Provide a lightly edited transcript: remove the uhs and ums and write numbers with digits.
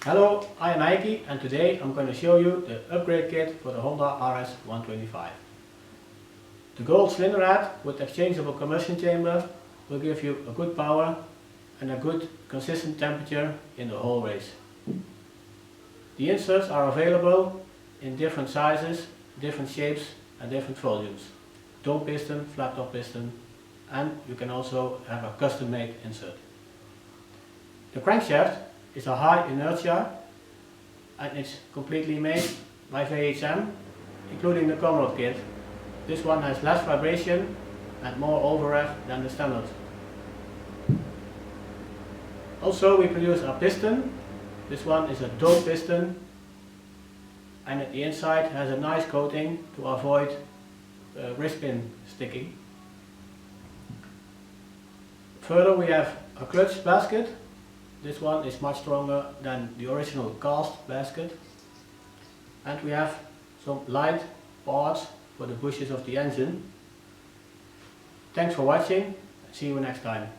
Hello, I am Heikki and today I'm going to show you the upgrade kit for the Honda RS 125. The gold cylinder head with exchangeable combustion chamber will give you a good power and a good consistent temperature in the whole race. The inserts are available in different sizes, different shapes and different volumes. Dome piston, flat top piston, and you can also have a custom made insert. The crankshaft is a high inertia and it's completely made by VHM, including the comrade kit. This one has less vibration and more overrev than the standard. Also we produce a piston. This one is a dome piston and at the inside has a nice coating to avoid wrist pin sticking. Further we have a clutch basket. This one is much stronger than the original cast basket. And we have some light parts for the bushes of the engine. Thanks for watching and see you next time.